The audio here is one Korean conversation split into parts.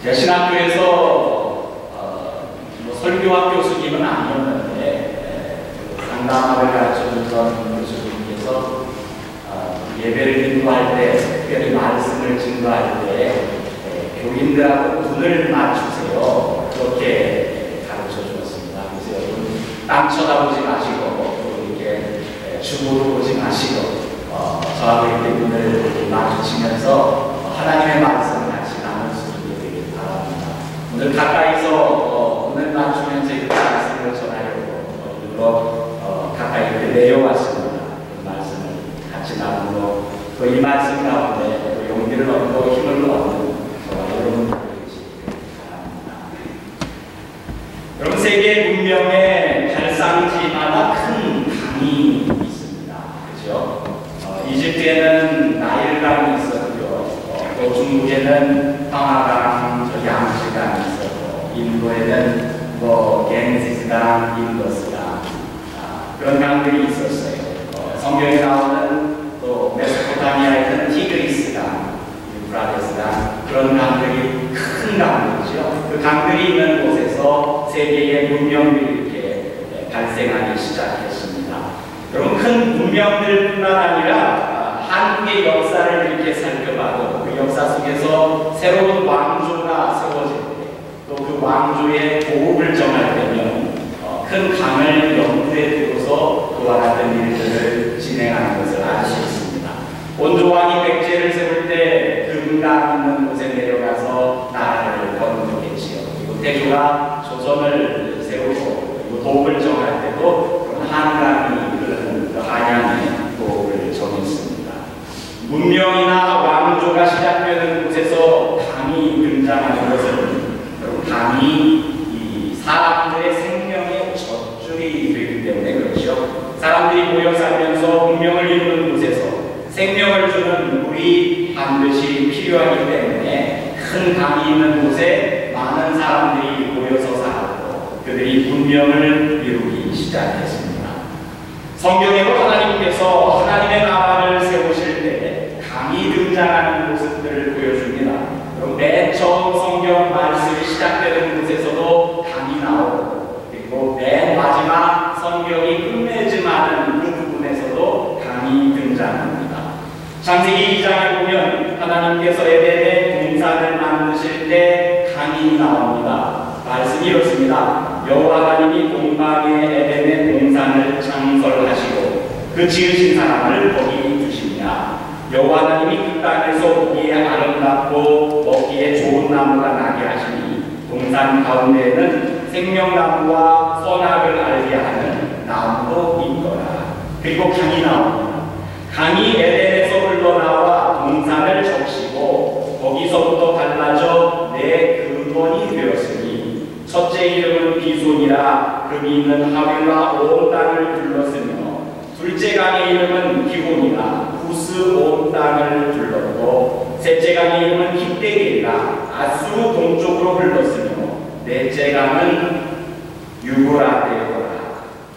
신학교에서 설교학 교수님은 아니었는데 상담학을 가르쳐주던 교수님께서 예배를 인도할 때, 특별히 말씀을 증거할 때 교인들하고 눈을 맞추세요. 그렇게 가르쳐 주었습니다. 그래서 여러분 땅 쳐다보지 마시고 또 이렇게 주보도 보지 마시고 저하고 이렇게 눈을 마주치면서 하나님의 말씀을 같이 나눌 수 있게 되길 바랍니다. 오늘 가까이서 눈을 맞추면서 이렇게 말씀을 전하려고 가까이 이렇게 내려왔습니다. 그 말씀을 같이 나누고 또 이 말씀 가운데 또 용기를 얻고 힘을 얻는 저와 여러분 되시길 바랍니다. 여러분, 세계 문명의 발상지마다 큰 강이 있습니다. 그렇죠? 이집트에는 나일강이 있었고요. 또 중국에는 황하강, 양지강이 있었고, 인도에는 갱지스강, 인더스강 그런 강들이 있었어요. 성경에 나오는 또 메소포타미아에는 티그리스강, 유프라테스강 그런 강들이 큰 강들이죠. 그 강들이 있는 곳에서 세계의 문명들이 이렇게 발생하기 시작했습니다. 여러분, 큰 문명들뿐만 아니라 한국의 역사를 이렇게 살펴봐도 그 역사 속에서 새로운 왕조가 세워질 때 또 그 왕조의 호흡을 정할 때면 큰 강을 연구에 두고서 그와 같은 일들을 진행하는 것을 알 수 있습니다. 원조왕이 백제를 세울 때 금강 있는 곳에 내려가서 나라를 건국했지요. 그리고 태조가 조선을 세우고 그리고 도읍을 정할 때도 한강이 흐르는 그 한양의 도읍을 정했습니다. 문명이나 왕조가 시작되는 곳에서 강이 등장하는 것은 강이 이 사람들의 생명의 젖줄이 되기 때문에 그렇죠. 사람들이 모여 살면서 문명을 이루는 곳에서 생명을 주는 물이 반드시 필요하기 때문에 큰 강이 있는 곳에 많은 사람들이 모여서 살았고 그들이 문명을 이루기 시작했습니다. 성경에도 하나님께서 하나님의 나라를 세우실 때 강이 등장하는 모습들을 보여줍니다. 맨 처음 성경 말씀이 시작되는 곳에서도 강이 나오고 그리고 맨 마지막 성경이 끝맺음 하는 그 부분에서도 강이 등장합니다. 창세기 2장에 보면 하나님께서 에덴의 동산을 만드실 때 강이 나옵니다. 말씀이 이렇습니다. 여호와 하나님이 동방의 에덴의 동산을 창설하시고 그 지으신 사람을 거기 두시니라. 여호와 하나님이 그 땅에서 보기에 아름답고 먹기에 좋은 나무가 나게 하시니 동산 가운데에는 생명나무와 선악을 알게 하는 나무도 있더라. 그리고 강이 나옵니다. 강이 에덴에서 흘러나와 동산을 적시고 거기서부터 갈라져 네 근원이 되었으니 첫째 이름은 비손이라 금이 있는 하윌과 온 땅을 둘렀으며 둘째 강의 이름은 기혼이라 구스 온 땅을 둘렀고 셋째 강의 이름은 깃대기라 아수르 동쪽으로 흘렀으며 넷째 강은 유브라데더라.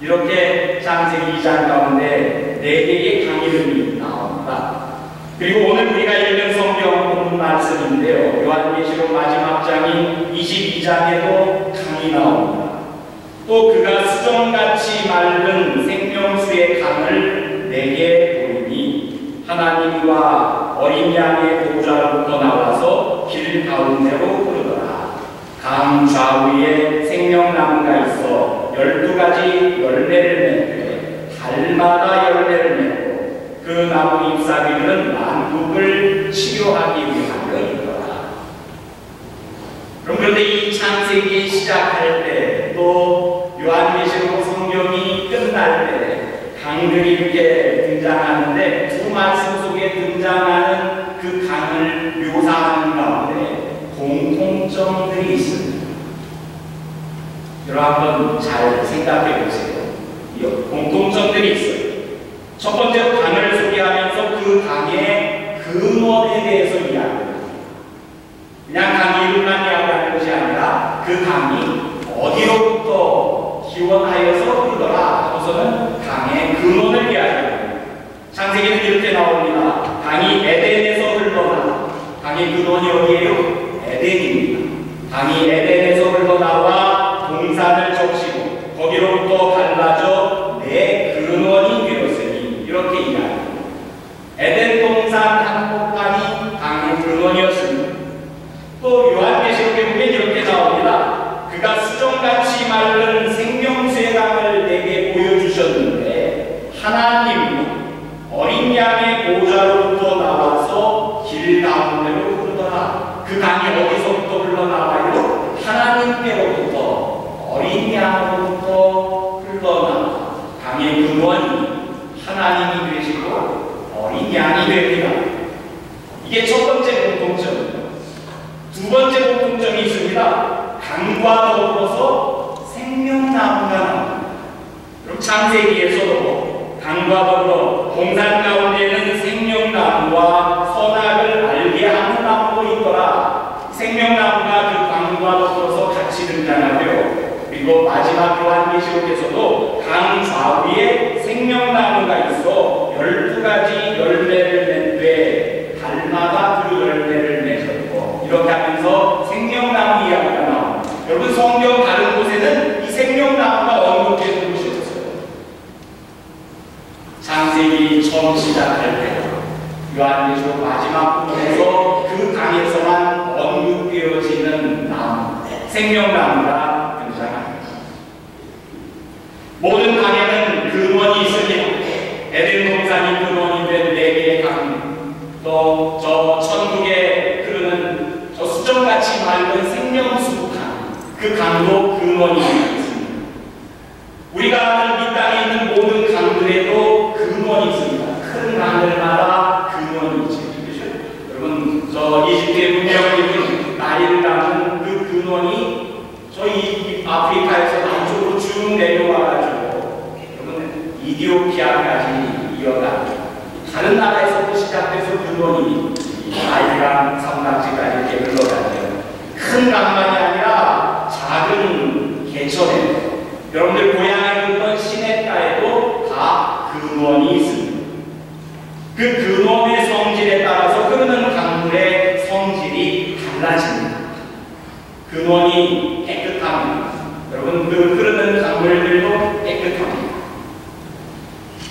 이렇게 창세기 2장 가운데 4개의 강 이름이 나옵니다. 그리고 오늘 우리가 읽은 성경 본문 말씀인데요. 요한계시록 마지막 장인 22장에도 강이 나옵니다. 또 그가 수정같이 맑은 생명수의 강을 내게 보이니 하나님과 어린 양의 보좌로부터 나와서 길 가운데로 흐르더라. 강 좌우에 생명나무가 있어 12가지 열매를 맺되 달마다 열매를 맺고 그 나무 잎사귀들은 만국을 치료하기 위함이더라. 그런데 이 창세기 시작할 때 또 요한계시록 성경이 끝날 때 강들이 이렇게 등장하는데 두 말씀 속에 등장하는 그 강을 묘사하는 가운데 공통점들이 있습니다. 여러분 한번 잘 생각해 보세요. 이 공통점들이 있어요. 첫 번째로 강을 소개하면서 그 강의 근원에 대해서 이야기합니다. 그냥 강 이름만 이야기하는 것이 아니라 그 강이 어디로부터 기원하여서 흐르더라 하고서는 강의 근원을 이야기합니다. 창세기는 이렇게 나옵니다. 강이 에덴에서 흘러나 강의 근원이 어디예요? 에덴입니다. 하나님은 어린 양의 보좌로부터 나와서 길 가운데로 흐르더라. 그 강이 어디서부터 흘러나와요? 하나님께로부터 어린 양으로부터 흘러나와. 강의 근원이 하나님이 되시고 어린 양이 됩니다. 이게 첫 번째 공통점입니다. 두 번째 공통점이 있습니다. 강과 더불어서 생명나무가 나옵니다. 그럼 창세기에서도 강과 더불어 동산 가운데에는 생명나무와 선악을 알게 하는 나무도 있더라. 생명나무가 그 강과 더불어서 같이 등장하고요. 그리고 마지막 요한계시록에서도 강 좌우에 생명나무가 있어 12가지 열매를 맺되 달마다 그 열매를 맺었고, 이렇게 하면서 생명나무 이야기가 나옵니다. 여러분, 성경 다른 곳에는 이 생명나무가 언급되는 곳이 없어요. 창세기 처음 시작할 때 요한계시록 마지막 부분에서 그 강에서만 언급되어지는 나무, 생명나무가 등장합니다. 모든 강에는 근원이 있습니다. 에덴 동산이 근원이 된 4개의 강, 또 저 천국에 흐르는 저 수정같이 맑은 생명수 강, 그 강도 근원이 있습니다. 우리가 아는 이 땅에 있는 모든 강들에도 근원이 있습니다. 큰 강들마다 근원이 있죠. 여러분, 저 이집트의 문명을 이룬 나일강은 그 근원이 저희 아프리카에서 남쪽으로 쭉 내려와가지고 여러분 이디오피아까지 이어가고, 다른 나라에서도 시작돼서 근원이 나일강 삼각지까지 이렇게 흘러가요. 큰 강만이 아니라 작은 개천에, 여러분들 고향에 있던 시냇가에도 다 근원이 있습니다. 그 근원의 성질에 따라서 흐르는 강물의 성질이 달라집니다. 근원이 깨끗합니다. 여러분, 그 흐르는 강물들도 깨끗합니다.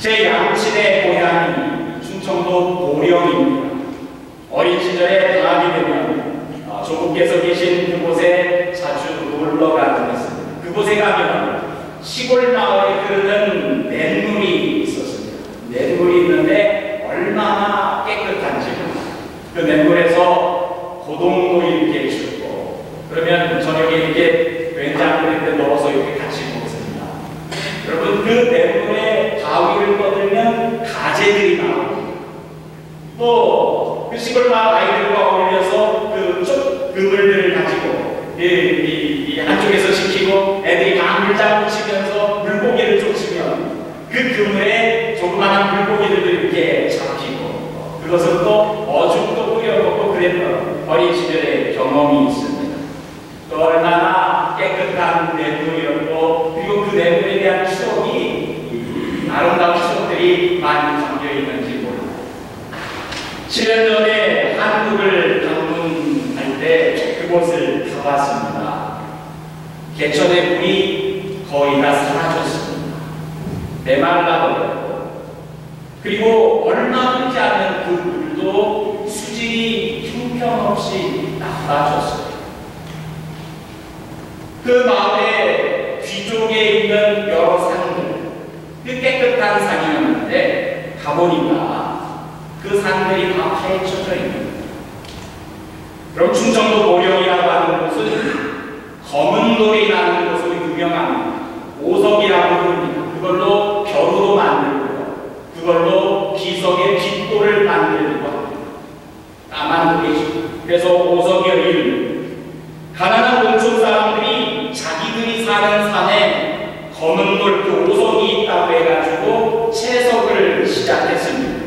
제 양친의 고향이 충청도 보령입니다. 어린 시절에 방학이 되면 조국께서 계신 그곳에 자주 놀러 가곤 했습니다. 그곳에 가면 시골 마을에 흐르는 냇물이 있었습니다. 냇물이 있는데 얼마나 깨끗한지, 그 냇물에서 고동도 이렇게 줍고, 그러면 저녁에 이렇게 된장물에 넣어서 이렇게 같이 먹습니다. 여러분, 그 냇물에 바위를 떠들면 가재들이 나옵니다. 또 그 시골 마을 아이들과 어울려서 그 그물들을 가지고 이 한쪽에서 시키고 애들이 강물 잡고 치면서 물고기를 쫓으면 그 그물에 조그마한 물고기들도 이렇게 잡히고, 그것을 또 어죽도 뿌려먹고 그랬던 어린 시절의 경험이 있습니다. 또 얼마나 깨끗한 냇물이었고, 그리고 그 냇물에 대한 추억이, 아름다운 추억들이 많이 담겨 있는지 모릅니다. 7년 전에 한국을 방문할 때 그곳을 가봤습니다. 개천의 물이 거의 다 사라졌습니다. 메말라버렸고, 그리고 얼마 흐르지 않은 그 물도 수질이 형편없이 나빠졌어요. 그 마을에 뒤쪽에 있는 여러 산들, 그 깨끗한 산이었는데 가보니까 그 산들이 다 파헤쳐져 있는. 그럼 충청도 보령이라고 하는 곳은 검은 돌이 나는 곳으로 유명합니다. 오석이라고 부릅니다. 그걸로 벼루도 만들고요. 그걸로 비석의 깃돌을 만들고 합니다. 까만 돌이죠. 그래서 오석이의 이름. 가난한 농촌 사람들이 자기들이 사는 산에 검은 돌, 그 오석이 있다고 해가지고 채석을 시작했습니다.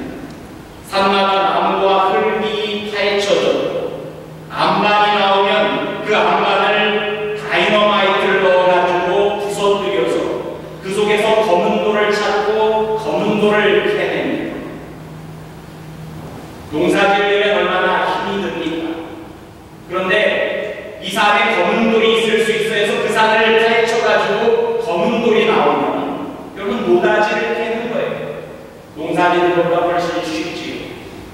산마다 나무와 흙이 파헤쳐졌고, 암반이 나오면 그 암반을 다이너마이트를 넣어가지고 부서뜨려서 그 속에서 검은 돌을 찾고 검은 돌을 캐냅니다. 농사지으려면 얼마나 힘이 듭니까? 그런데 이 산에 검은 돌이 있을 수 있어 해서 그 산을 파헤쳐가지고 검은 돌이 나오면 여러분 노다지를 캐는 거예요. 농사지는 것보다 훨씬 쉽지요.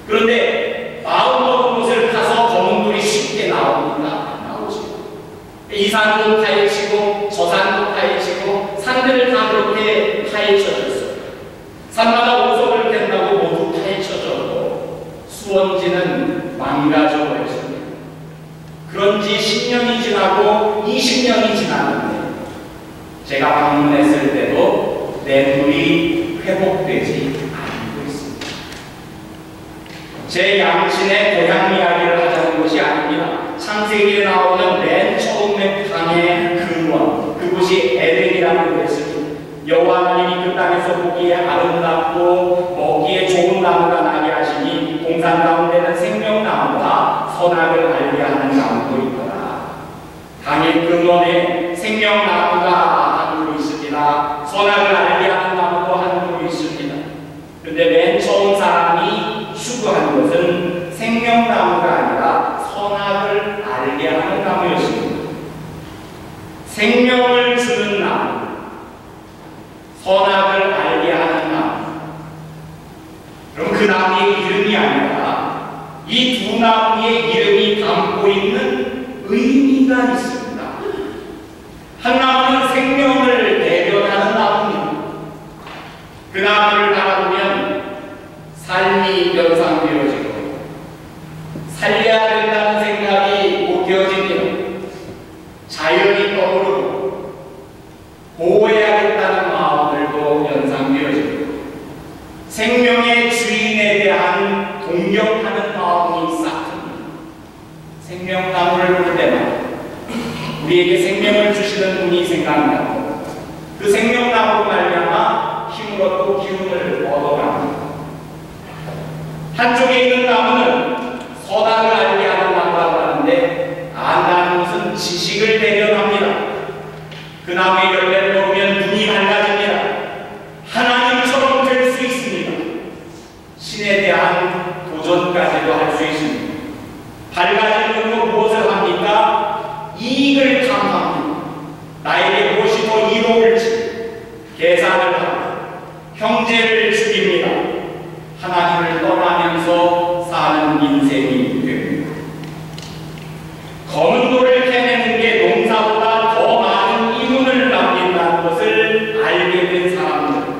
그런데 마음 먹은 곳을 가서 검은 돌이 쉽게 나옵니까? 안 나오죠. 이 산도 파헤치고 저 산도 파헤치고 산들을 다 그렇게 파헤쳐줬어요. 산 회복되지 않고 있습니다. 제 양친의 고향 이야기를 하자는 것이 아닙니다. 창세기에 나오는 맨 처음의 강의 근원, 그곳이 에덴이라는 것입니다. 여호와 하나님이 그 땅에서 보기에 아름답고 먹기에 좋은 나무가 나게 하시니 동산 가운데는 생명나무와 선악을 알게 하는 나무도 있더라. 강의 근원에 생명나무가 한그루 있습니다. 선악을 알게 하는 나무도 한그루 있습니다. 그런데 맨 처음 사람이 추구한 것은 생명나무가 아니라 선악을 알게 하는 나무였습니다. 생명을 주는 나무, 선악을 알게 하는 나무. 그럼 그 나무의 이름이 아니라 이 두 나무의 이름이 담고 있는 의미가 있습니다. 한 나무는 생명을 대변하는 나무입니다. 그 나무를 바라보면 삶이 연상되어지고 살려야 된다는 생각이 느껴집니다. 자연이 떠오르고 보호해야겠다는 마음들도 연상되어집니다. 생명의 주인에 대한 동경하는 마음이 싹틉니다. 생명나무를 볼 때마다 우리에게 생명을 주시는 분이 생각나고 그 생명나무로 말미암아 힘을 얻고 기운을 얻어갑니다. 한쪽에 있는 나무는 선악을 알게 하는 나무라고 하는데 안다는 것은 지식을 대변합니다. 그 나무의 열매를 먹으면 눈이 밝아집니다. 하나님처럼 될 수 있습니다. 신에 대한 도전까지도 할 수 있습니다. 밝아진 눈으로 무엇을 합니까? 이익을 탐합니다. 나에게 무엇이 더 이로울지 계산을 합니다. 형제를 죽입니다. 하나님을 떠나면서 사는 인생이 됩니다. 검은 돌을 캐내는 게 농사보다 더 많은 이윤을 남긴다는 것을 알게 된 사람들,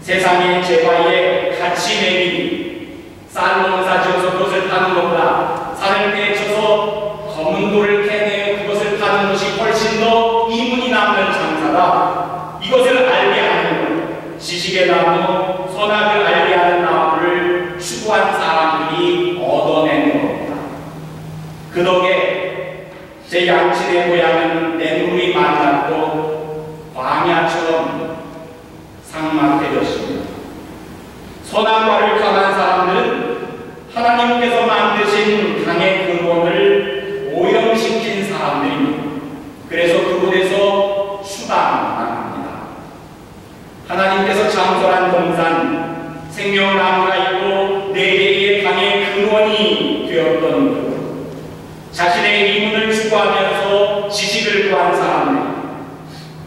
세상의 재화에 가치 매기니 쌀 농사 지어서 그것을 파는 것보다 산을 떼쳐서 검은 돌을 캐내어 그것을 파는 것이 훨씬 더 이문이 남는 장사다. 이것을 알게 하는 것, 지식의 나무, 선악을 알게 하는 나무를 추구한 사람들이 얻어낸 겁니다. 그 덕에 제 양친의 고향은 냇물이 맑았고 광야처럼 삭막해졌습니다. 선악과를 강한 사람들은 하나님께서 만드신 강의 근원을 오염시킨 사람들입니다. 그래서 그곳에서 추방합니다. 하나님께서 창설한 동산, 생명나무가 있고 네 개의 강의 근원이 되었던 것, 자신의 이문을 추구하면서 지식을 구한 사람들,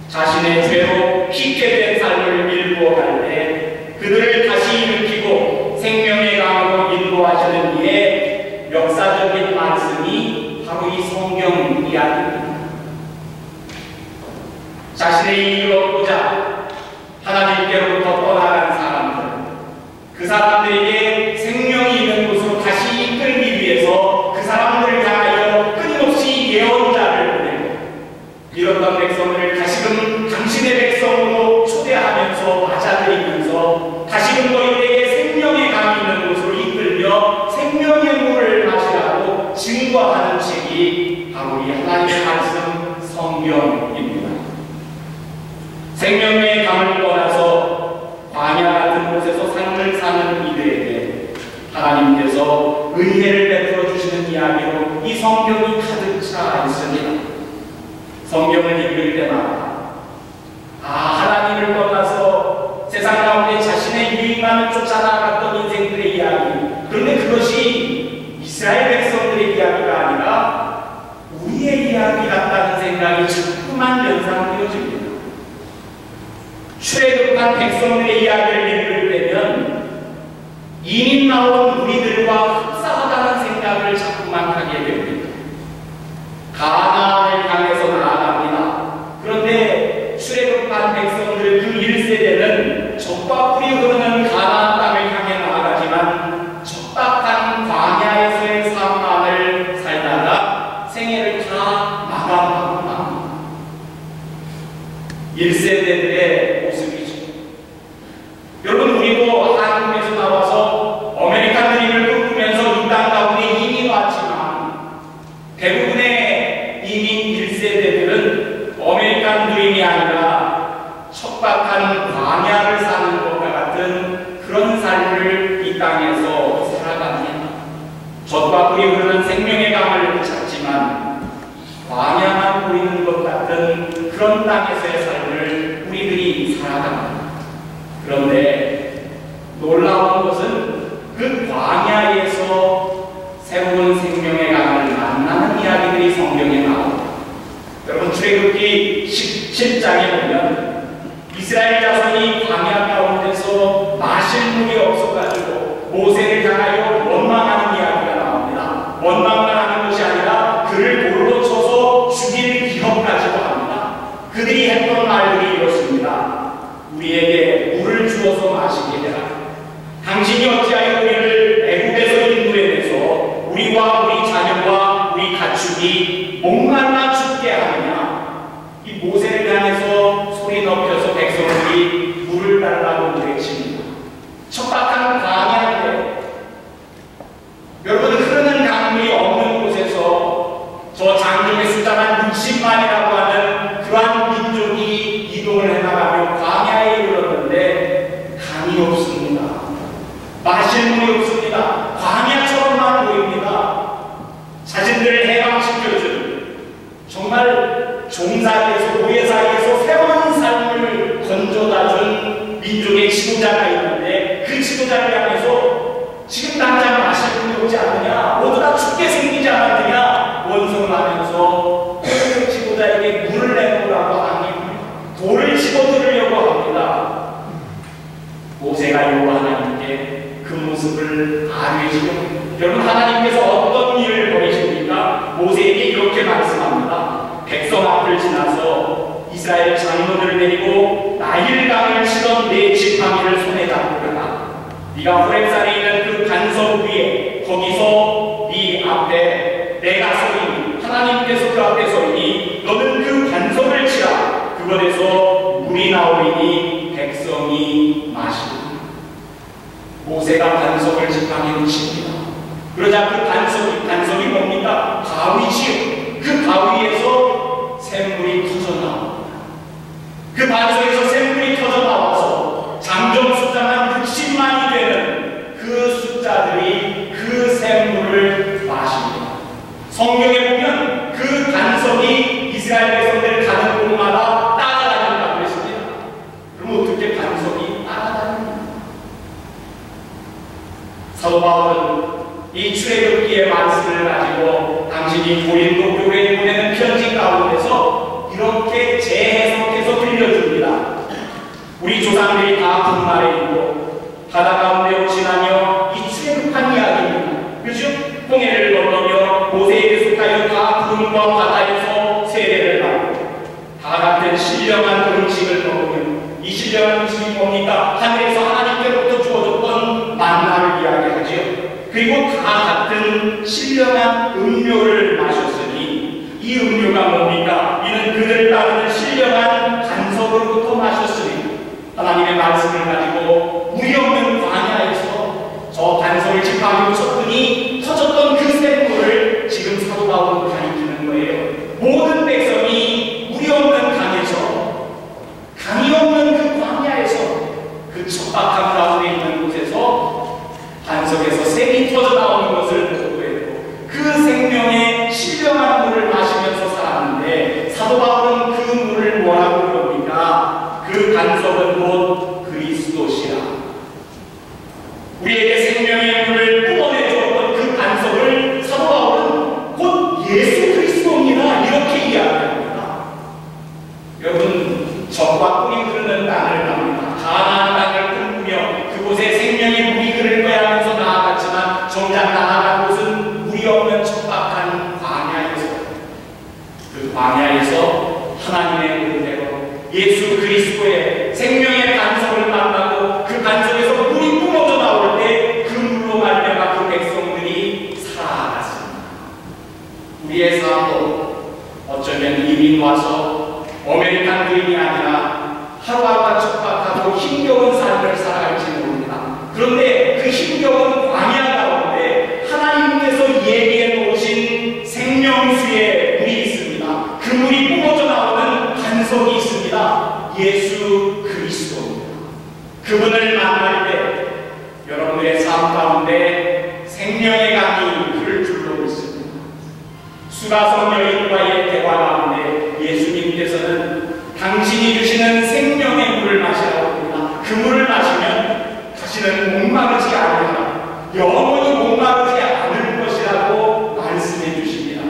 자신의 죄로 희게 된 삶을 일구어 갈 때 그들을 다시 일으키고 생명의 강으로 인도하시는 이의 역사적인 말씀이 바로 이 성경 이야기입니다. 자신의 이익을 얻고자 하나님께로부터 떠나간 사람들, 그 사람들에게 생명이 있는 곳으로 다시 이끌기 위해서 그 사람들을 향하여 끊임없이 예언자를 보내고 잃었던 백성들을 다시금 당신의 백성으로 초대하면서 맞아들이면서 다시금 너희에게 생명의 강이 있는 곳으로 이끌며 생명의 물을 마시라고 증거하는 책이 바로 이 하나님의 말씀 성경입니다. 생명의 강을 떠나서 광야 같은 곳에서 삶을 사는 이들에게 하나님께서 은혜를 베풀어 주시는 이야기로 이 성경이 가득 차 있습니다. 성경을 읽을 때마다 하나님을 떠나서 세상 가운데 자신의 유익만을 쫓아나갔던 인생들의 이야기, 그런데 그것이 이스라엘 백성들의 이야기가 아니라 우리의 이야기 같다는 생각이 자꾸만 연상되어집니다. 출애굽한 백성들의 이야기를 읽을 때면 이민 나온 우리들과 흡사하다는 생각을 자꾸만 하게 됩니다. 가나안을 향해서 나아갑니다. 그런데 출애굽한 백성들 그 1세대는 적과 꿀이 흐르는 가나안 땅을 향해 나아가지만 척박한 광야에서의 삶만을 살다가 생애를 다 마감하고 맙니다. 1세대들의 모습이죠. 우리도 한국에서 나와서 아메리칸 드림을 꿈꾸면서 이 땅 가운데 이민 왔지만 대부분의 이민 1세대들은 아메리칸 드림이 아니라 척박한 광야를 사는 것과 같은 그런 삶을 이 땅에서 살아갑니다. 젖과 꿀이 흐르는 생명의 강을 찾지만 광야만 보이는 것 같은 그런 땅에서의 삶을 우리들이 살아갑니다. 그런데 놀라운 것은 그 광야에서 새로운 생명의 강을 만나는 이야기들이 성경에 나옵니다. 여러분 출애굽기 17장에 보면 이스라엘 자손이 광야 가운데서 마실 물이 없어가지고 모세를 향하여 원망하는 이야기가 나옵니다. 원망만 하는 것이 아니라 그를 돌로 쳐서 죽일 기업까지도 합니다. 그들이 했던 말들이 이렇습니다. 우리에게 물을 주어서 마시게 해라. 당신이 어찌하여 우리를 애국에서 인도해내서 우리와 우리 자녀와 우리 가축이 목말라 죽게 하느냐. 이 모세를 향해서 소리 높여서 백성들이 물을 달라고 외칩니다. 척박한 광야인데 여러분 흐르는 강물이 없는 곳에서 저 장정의 숫자만 60만이라고 하는 그러한 민족이 이동을 해나가며 광야에 이르렀는데 강이 없습니다. 마실 물이 없습니다. 광야처럼만 보입니다. 자신들을 해방시켜준 정말 종사에서 노예사에서 새로운 삶을 건져다준 민족의 지도자가 있는데 그 지도자를 향해서 지금 당장 마실 물이 없지 않느냐, 모두 다 죽게 생기지 않았느냐 원성을 하면서 그 지도자에게 물을 내놓으라고 하니 돌을 집어들으려고 합니다. 모세가 여호와 하나님께 그 모습을 아뢰시고 여러분 하나님께서 어떤 일을 벌이십니까? 모세에게 이렇게 말씀합니다. 백성 앞을 지나서 이스라엘 장로들을 데리고 나일강을 치던 네 지팡이를 손에 잡고 가라. 네가 호렙산에 있는 그 반석 위에 거기서 네 앞에 내가 서리니 하나님께서 그 앞에 서리니 너는 그 반석을 치라. 그것에서 물이 나오리니 백성이 마시리라. 모세가 반석을 지팡이로 칩니다. 그러자 그 반석이 뭡니까? 바위지요. 그 바위에서 샘물이 터져나옵니다. 그 반석에서 샘물이 터져나와서 장정 숫자만 60만이 되는 그 숫자들이 그 샘물을 마십니다. 성경에 보면 그 반석이 이스라엘 백성들 가는 곳마다 따라다닌다고 했습니다. 그럼 어떻게 반석이 따라다닙니까? 사도 바울은 이 출애굽기의 말씀을 가지고 당신이 고린도 교회에 보내는 편지 가운데서 이렇게 재해석해서 들려줍니다. 우리 조상들이 다 분말에 있고 바다 가운데로 지나며 이 출애굽한 이야기입니다. 그죠? 홍해를 건너며 모세에게 속하여 다 구름과 바다에서 세례를 받고 다 같은 신령한 음식을 먹으며 이 신령한 음식이 뭡니까? 하늘에서 하나님께로부터 주어졌던 만나를 이야기하지요. 그리고 다 같은 신령한 음료를 마셨으니 이 음료가 뭡니까? 이는 그들을 따르는 신령한 간섭으로부터 마셨으니 하나님의 말씀을 가지고 물이 없는 광야에서 저 간섭을 지팡이로 쳤더니 터졌던 그 샘물을 지금 사도 바울은 가리키는 거예요. 모든 백성이 물이 없는 강에서 강이 없는 그 광야에서 그 척박한 가운데 있는 곳에서 반석에서 샘이 터져나오는 것을 보고 했고 그 생명의 신령한 물을 마시면서 살았는데 사도 바울은 그 물을 뭐라고 부릅니까? 그 반석은 곧 그리스도시라. 우리에게 생명의 물을 뿜어내주었던 그 반석을 사도 바울은 곧 예수 그리스도입니다. 이렇게 이야기합니다. 여러분 젖과 꿀이 흐르는 땅을 갑니다. 가나안 땅을 꿈꾸며 그곳에 생명의 물이 흐를 거야 하면서 나아갔지만 정작 나아간 곳은 물이 없는 척박한 광야에서 그 광야에서 하나님의 은혜로 예수 그리스도의 생명의 반석을 만나고 그 반석에서 물이 뿜어져 나올 때 그런데 그 힘겨운 광야 가운데 하나님께서 예비해 놓으신 생명수의 물이 있습니다. 그 물이 뿜어져 나오는 반석이 있습니다. 예수 그리스도입니다. 그분을 만날 때 여러분의 삶 가운데 생명의 강이 흐를 줄로 믿습니다. 수가성 여인과의 대화 가운데 예수님께서는 당신이 주시는 생명의 물을 마시라고 합니다. 그 물을 마시면 다시는 목마르지 않으리라, 영원히 목마르지 않을 것이라고 말씀해 주십니다.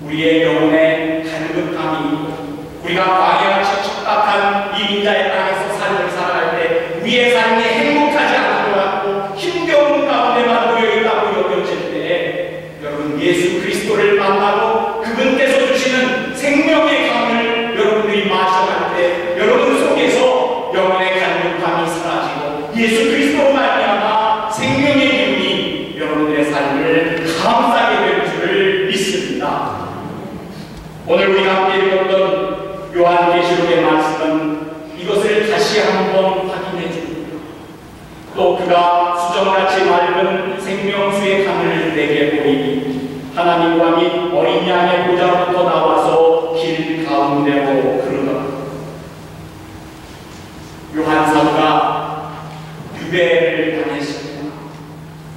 우리의 영혼에 갈급함이 있고 우리가 광야같이 척박한 이 인자의 땅에서 삶을 살아갈 때 우리의 삶이 행복하지 않은 것 같고 힘겨운 가운데만 놓여 있다고 여겨질 때 여러분 예수 그리스도를 만나고 그분께서 주시는 생명의 강을 여러분들이 마셔갈 때 여러분 속에서 영혼의 갈급함이 사라지고 예수 그리스도로 말미암아 생명의 기운이 여러분들의 삶을 감싸게 될 줄을 믿습니다. 오늘 우리가 함께 읽었던 요한계시록의 말씀은 이것을 다시 한번 확인해 줍니다. 또 그가 수정같이 맑은 생명수의 강을 내게 보이니 하나님과 및 어린 양의 보좌로부터 나와서 길 가운데로 흐르더라. 요한 사도가 유배를 당했습니다.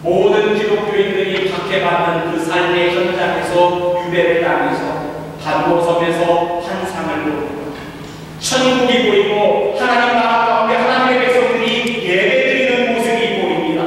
모든 기독교인들이 박해받는 그 삶의 현장에서 유배를 당해서 반모섬에서 환상을 보입니다. 천국이 보이고 하나님 나라 가운데 하나님의 백성들이 예배드리는 모습이 보입니다.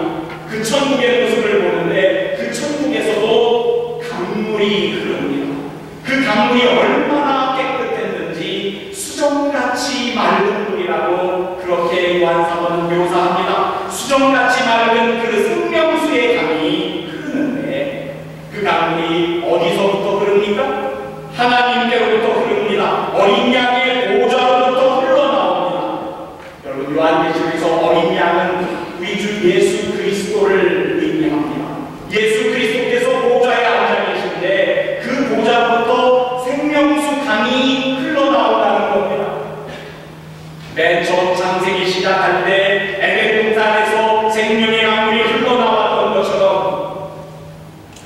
그 천국의 모습을 보는데 그 천국에서도 강물이 흐릅니다. 그 강물이 얼마나 깨끗했는지 수정같이 맑은 물이라고 그렇게 요한사도는 묘사합니다. 수정같이 맑은 그 생명수의 강이 흐르는데 그 강물이 어디서부터 흐릅니까? 하나님께로부터 흐릅니다. 어린 양의 보좌로부터 흘러나옵니다. 여러분 요한계시록에서 어린 양은 우리 주 예수 그리스도를 의미합니다. 예수 그리스도께서 보좌에 앉아 계신데 그 보좌로부터 생명수 강이 흘러나온다는 겁니다. 맨 처음 창세기 시작할 때 에덴 동산에서 생명의 강물이 흘러나왔던 것처럼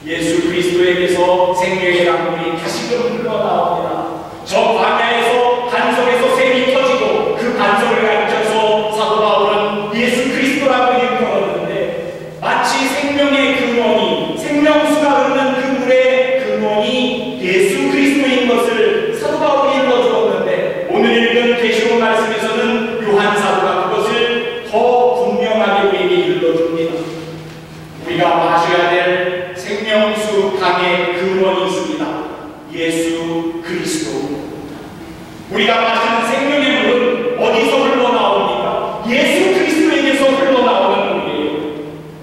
예수 그리스도에게서 생명의 강물이 다시금 흘러나옵니다. 저 광야에서 반석에서 샘이 터지고 그 반석을 가르쳐서 사도 바울은 예수 그리스도라고 일컬었는데 마치 생명의 근원이 생명수가 흐르는 그 물의 근원이 예수 그리스도인 것을 사도 바울이 일러주었는데 오늘 읽은 계시록 말씀에서는 요한 사도가 그것을 더 분명하게 우리에게 일러줍니다. 우리가 마셔야 될 생명수 강의 근원이 있습니다. 예수 그리스도. 우리가 마시는 생명의 물은 어디서 흘러나옵니까? 예수 그리스도에게서 흘러나오는 물이에요.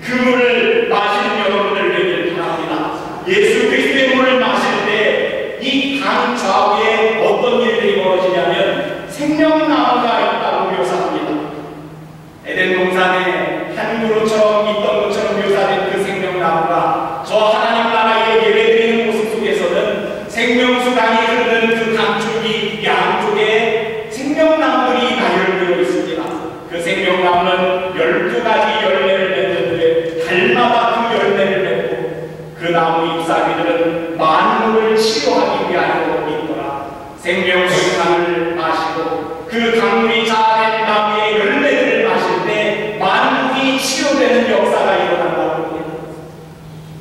그 물을 마시는 여러분들 되길 바랍니다. 예수 그리스도의 물을 마실 때 이 강 좌우에 어떤 일들이 벌어지냐면 생명나무가 있다고 묘사합니다. 에덴 동산에 한 그루처럼 있던 것처럼 묘사된 그 생명나무가 저 하나님 나라의 예배드리는 모습 속에서는 생명수 강이 흐르는 그 강줄기 양쪽에 생명나무들이 나열되어 있습니다. 그 생명나무는 12가지 열매를 맺는데 달마다 그 열매를 맺고 그 나무 잎사귀들은 만물을 치료하기 위하여 있더라. 생명수 강을 마시고 그 강물이 자라낸 나무의 열매들을 마실 때 만물이 치료되는 역사가 일어난다고 합니다.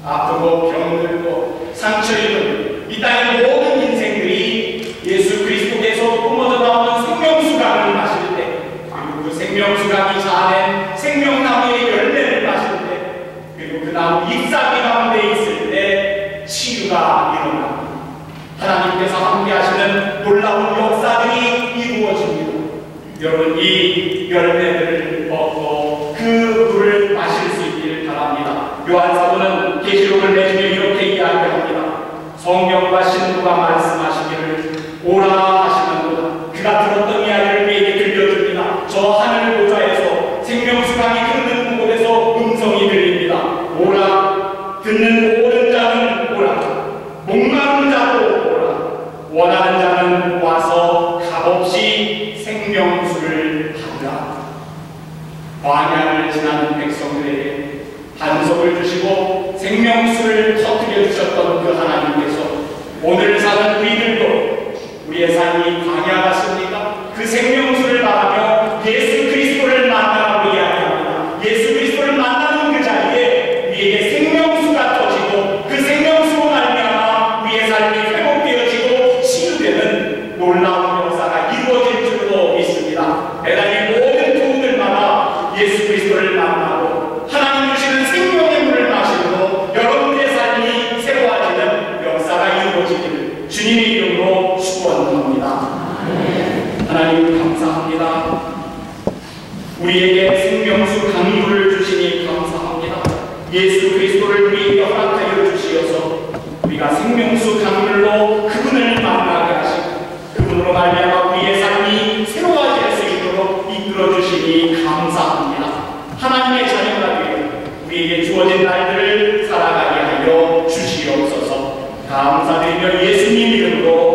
아프고 병들고 상처 입은 이 땅의 모든 인생들이 예수 그리스도께서 뿜어져 나오는 생명수강을 마실 때 그리고 그 생명수강이 자라낸 생명나무의 열매를 마실 때 그리고 그 나무 잎사귀 가운데 있을 때 치유가 일어납니다. 하나님께서 함께 하시는 놀라운 역사들이 이루어집니다. 여러분 이 열매들을 먹고 그 물을 마실 수 있기를 바랍니다. 요한사도는 계시록을 맺으며 이렇게 이야기합니다. 성경과 신부가 말씀하시기를 오라 하시는구나. 그가 들었던 이야기를 우리에게 들려줍니다. 저 하늘 보좌에서 생명수강이 흐르는 곳에서 음성이 들립니다. 오라. 듣는 모든 자는 오라. 목마른 자도 오라. 원하는 자는 와서 값없이 생명수를 받으라. 광야를 고난을 지나는 백성들에게 반석을 주시고 생명수를 터뜨려 주셨던 그 하나님께서 오늘 사는 우리들도 우리의 삶이 광야 같습니까? 그 생명수를 말하며 예수 그리스도를 만나라고 이야기합니다. 예수 그리스도를 만나는 그 자리에 우리에게 생명수가 터지고 그 생명수로 말미암아 우리의 삶이 회복되어지고 치유되는 놀라운 역사가 이루어질 줄로 믿습니다. 매달 모든 교우들마다 예수 그리스도를 만나고 하나님 주시는 생명의 물을 마시고 여러분의 삶이 새로워지는 역사가 이루어지기를 주님의 이름으로 축원합니다. 하나님 감사합니다. 우리에게 생명수 강물을 주시니 감사합니다. 예수 그리스도를 우리에게 허락하여 주시어서 우리가 생명수 강물로 그분을 만나게 하시고 그분으로 말미암아 우리의 삶이 새로워질 수 있도록 이끌어 주시니 감사합니다. 하나님의 자녀가 되어 우리에게 주어진 날들을 살아가게 하여 주시옵소서. 감사드리며 예수님 이름으로